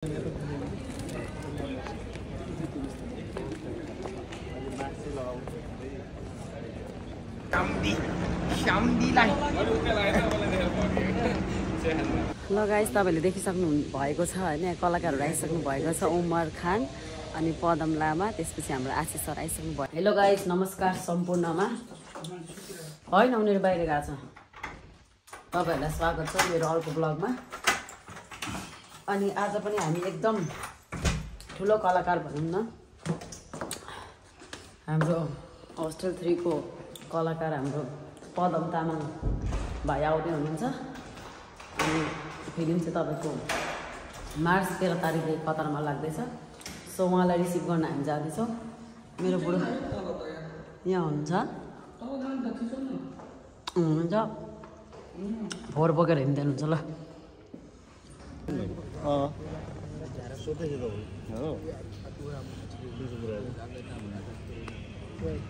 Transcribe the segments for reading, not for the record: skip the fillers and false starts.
ल गाइस तपाईले देखिसक्नु भएको छ हैन कलाकारहरु आइसक्नु भएको छ उमर खान अनि पदम लामा त्यसपछि हाम्रो आशिष सर आइसक्नु भयो। हेलो गाइस नमस्कार सम्पूर्णमा हैन उनीहरु बाहिर गएको छ। तपाईहरुलाई स्वागत छ मेरो अर्को ब्लगमा। अनि आज पनि हामी एकदम ठुलो कलाकार भनौं न हाम्रो होस्टेल 3 को कलाकार हाम्रो पदम तामाङ भाइ आउँदै हुनुहुन्छ। अनि फिल्म चाहिँ तपाईको मार्च 13 तारिखले कतारमा लाग्दैछ। सो उहाँलाई रिसिभ गर्न हामी जाँदैछौँ। मेरो बुढो यहाँ हुनुहुन्छ फोहोर बोकेर हिँड्दै हुनुहुन्छ। ल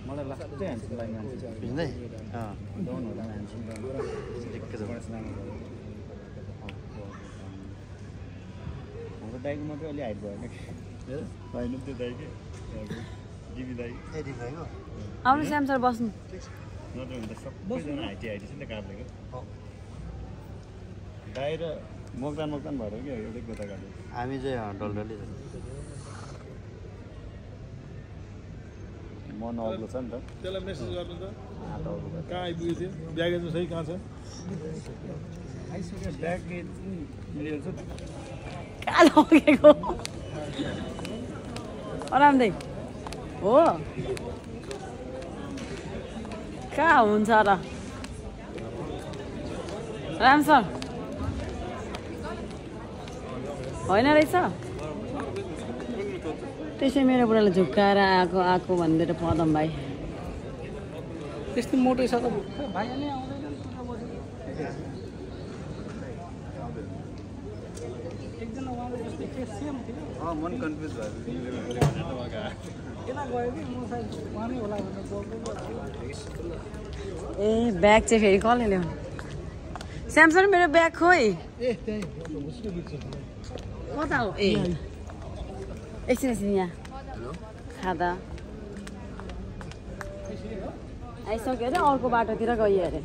मलाई लास्टै ह्यान्डसम लाग्ने मान्छे भिन्दै डन होला ह्यान्डसम ठिक्कै छ। हाम्रो दाइको मात्रै अलि हाइट भयो होइन त्यो दाइ के डिबी दाइ आउनु श्याम सर बस्नु नत्र भने त सबैजना हाइटी छ नि त काट्लेको दाइ र मोक्तान भएर क्या एउटै गोता काट्यो। हामी चाहिँ डलडली मन अग्लो छ नि त त्यसलाई मेसेज गर्नु त कहाँ आइपुगेको थियो ब्यागेज सही कहाँ छ ब्यागेज मिलेको छ कहाँ लगेको आरामदै हो कहाँ हुन्छ र राम सर होइन रहेछ त्यसै मेरो बुढाले झुक्काएर आएको भनेर पदम भाइ त्यस्तै मोटो छ त भाइ नै आउँदैन एकजना उहाँले जस्तै केस सेम थियो मन कन्फ्युज भयो यता गयो कि म सायद उहाँ नै होला भनेर ए ब्याग चाहिँ फेरि कसले ल्याउनु स्यामसङ मेरो ब्याग खोइ कता हो ए एकछिन यहाँ खाँदा आइसक्यो अरे अर्को बाटोतिर गयो अरे।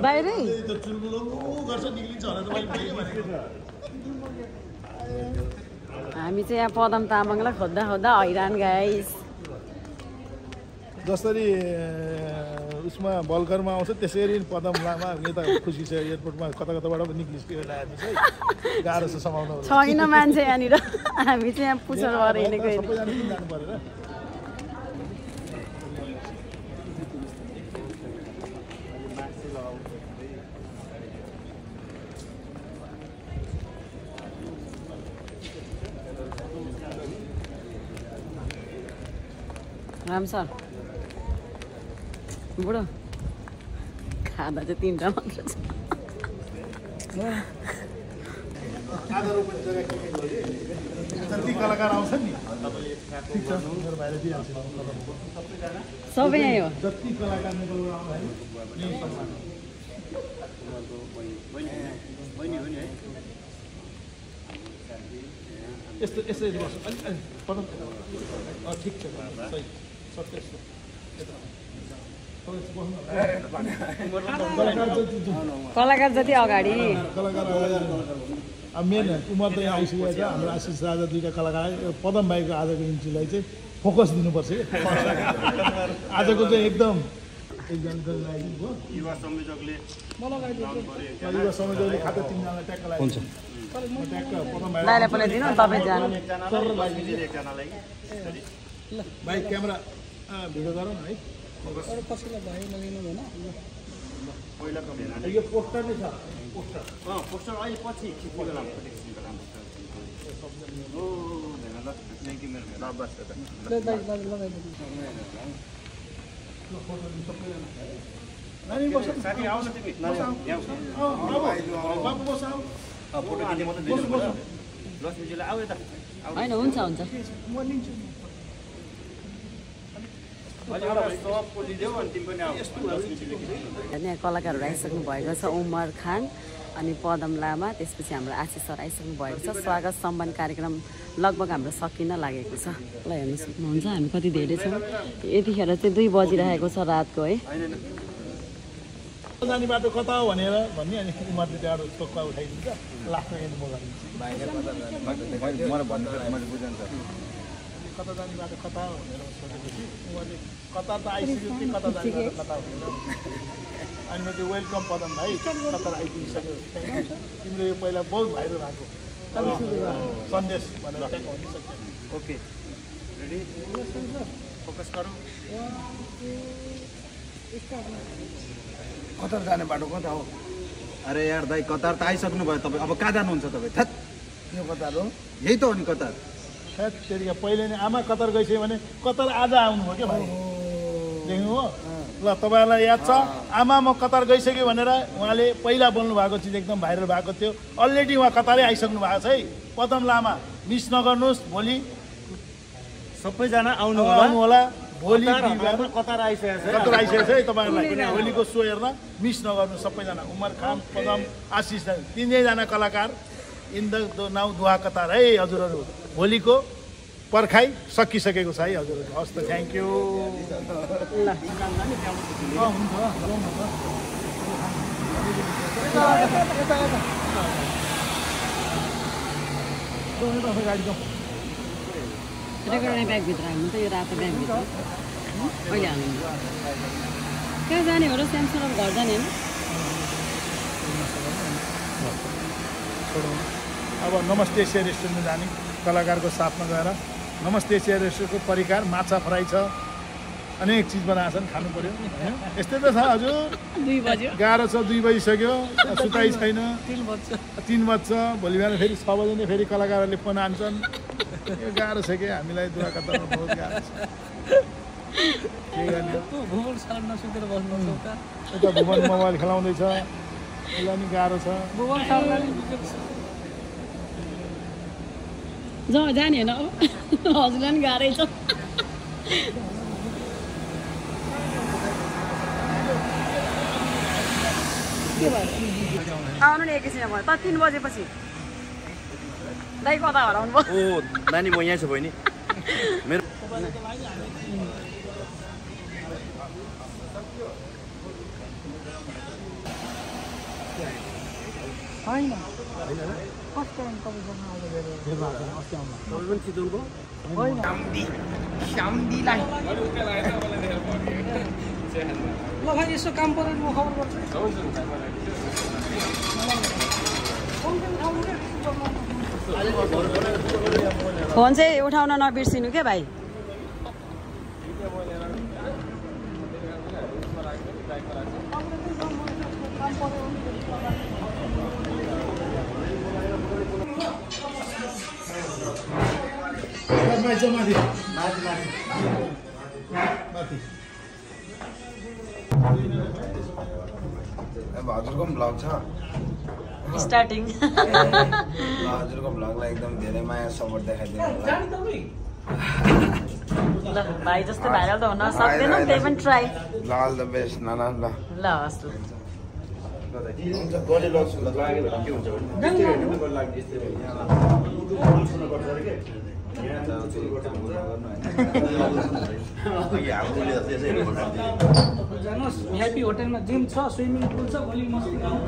बाहिरै हामी चाहिँ यहाँ पदम तामाङलाई खोज्दा खोज्दा हैरान गाइस। जसरी उसमा बल्करमा आउँछ त्यसरी पदम लामा यता खुसी छ एयरपोर्टमा कता कताबाट पनि निक्लिसक्यो गाह्रो छ समाउनु छैन मान्छे यहाँनिर हामी चाहिँ यहाँ पुछर भएर हिँडेको जानु परेर राम सर बुढो खाँदा चाहिँ 3टा मात्र छ। कलाकार आउँछ नि सबै यहीँ हो जति कलाकार यस्तो यसरी बस्छ ठिक छ कलाकार जति अगाडि अब मेन उमर त यहाँ आइसकेको छ। हाम्रो आशिष राजा 2टा कलाकार पदम भाइको आजको इन्ट्रीलाई चाहिँ फोकस दिनुपर्छ कि आजको चाहिँ एकदम युवा संयोजकले युवा संयोजकले खाँदा 3जनालाई ट्याक्क लाग्छ दाइलाई पनि दिनु तपाईँ जानु एकजनालाई भाइ क्यामेरा भिडियो गरौँ न है पहिलाको भेना यो पोस्टर नै छ पोस्टर पोस्टर अहिले पछि खिच्ने बेलामा ओ भेना ल थ्याङ्क यू मेरो भेना बस त नानी बस साथी आउन तिमी बाबु बस आऊ फोटो खिच्ने मात्रै दिनु लक्ष्मीजीलाई आऊ यता होइन हुन्छ हुन्छ म लिन्छु यहाँ कलाकारहरू आइसक्नु भएको छ उमर खान अनि पदम लामा त्यसपछि हाम्रो आशिष सर आइसक्नु भएको छ स्वागत सम्मान कार्यक्रम लगभग हाम्रो सकिन लागेको छ ल हेर्नु सक्नुहुन्छ हामी कति धेरै छौँ यतिखेर चाहिँ 2 बजिरहेको छ रातको है जाने बाटो कता हो भनेर भन्ने अनि उमरले त्यहाँबाट टोक्का उठाइदिन्छ लास्टमा एन्ड म गरिदिन्छु कता जाने बाटो कता हो भनेर सोधेपछि उहाँले कता त आइसक्यो कि कता जाने बाटो कता भनेर अनि मैले वेलकम पदम भाइ कता आइपुगिसक्यो तिम्रो यो पहिला बहुत भाइरल भएको सन्देश भनेर भनिसक्यो ओके रेडी फोकस गरौँ कतार जाने बाटो कता हो अरे यार दाइ कतार त आइसक्नु भयो तपाईँ अब कहाँ जानुहुन्छ तपाईँ थ्याट यो कतार हो यही त हो नि कतार सायद त्यतिखेर पहिले नै आमा कतार गइसक्यो भने कतार आज आउनुभयो क्या भाइ देख्नु हो ल तपाईँहरूलाई याद छ आमा म कतार गइसक्यो भनेर उहाँले पहिला बोल्नु भएको चिज एकदम भाइरल भएको थियो अलरेडी उहाँ कतारै आइसक्नु भएको छ है पदम लामा मिस नगर्नुहोस् भोलि सबैजना आउनु होला भोलि कतार आइसकेको कतार आइसकेको छ है तपाईँहरूलाई भोलिको सो हेर्न मिस नगर्नु सबैजना उमर खान पदम आशिष तिनैजना कलाकार इन द नाउ दुहा कतार है हजुरहरू भोलिको पर्खाइ सकिसकेको छ है हजुरहरू हस् त थ्याङ्क यू रेकर्डिङ ब्यागभित्र हाल्नु त यो रातो ब्यागभित्र कहिले हाल्नु कहाँ जाने हो र स्यामसङ घर जाने होइन अब नमस्ते एसिया रेस्टुरेन्टमा जाने कलाकारको साथमा गएर नमस्ते एसिया रेस्टुरेन्टको परिकार माछा फ्राई छ अनेक चिज बनाएको छन् खानु पर्यो यस्तै त छ हजुर 2 बज्यो गाह्रो छ 2 बजिसक्यो सुताइ छैन 3 बज्छ भोलि बिहान फेरि 6 बजे नै फेरि कलाकारहरूले फोन हान्छन् यो गाह्रो छ कि हामीलाई दुवा कतारमा बहुत गाह्रो छ के गर्ने यता भुवन मोबाइल खेलाउँदैछ उसलाई नि गाह्रो छ जाने होइन हजुरलाई पनि गाह्रै छ आउनु नि एकैछिन भयो त 3 बजेपछि दाइ कता हराउनु भयो ओ नानी म यहाँ छु बहिनी मेरो ल भाइ यसो काम पऱ्यो म खबर गर्छु फोन चाहिँ उठाउन नबिर्सिनु के भाइ हजुरको पनि भ्लग छ स्टार्टिङ हजुरको भ्लगलाई एकदम धेरै माया सपोर्ट देखाइदिनु ल भाइ जस्तो भाइरल त हुन सक्दैन त्यही पनि ट्राई ल अल द बेस्ट नाना ल ल हस् ल हुन्छ गोली लग्छु ल लाग्यो भने के हुन्छ जानुहोस् भिआइपी होटलमा जिम छ स्विमिङ पुल छ भोलि मस्ती हामी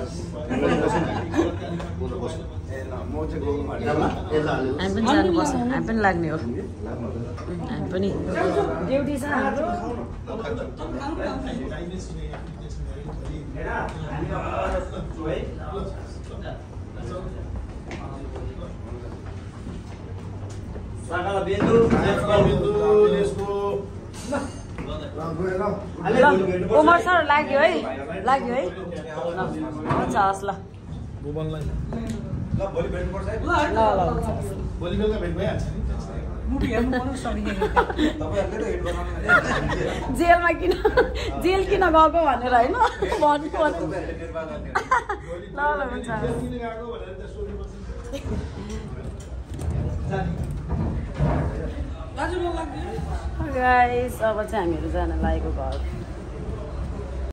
पनि जानुपर्छ हामी पनि लाग्ने हो हामी पनि ड्युटी छ हाम्रो उमर सर लाग्यो है हुन्छ हस् ल भुवनलाई ल भोलि भेट्नुपर्छ है ल ल हुन्छ भोलि बेलुका भेट भइहाल्छ नि मुभी हेर्नु पर्यो सबै तपाईँहरूले त हिट बनाउनु जेलमा किन जेल किन गएको भनेर होइन भन्नु पर्यो ल ल हुन्छ किन गएको भनेर त्यहाँ सोध्नुपर्छ दाजु ल लाग्दैन गाइस अब चाहिँ हामीहरू जान लागेको घर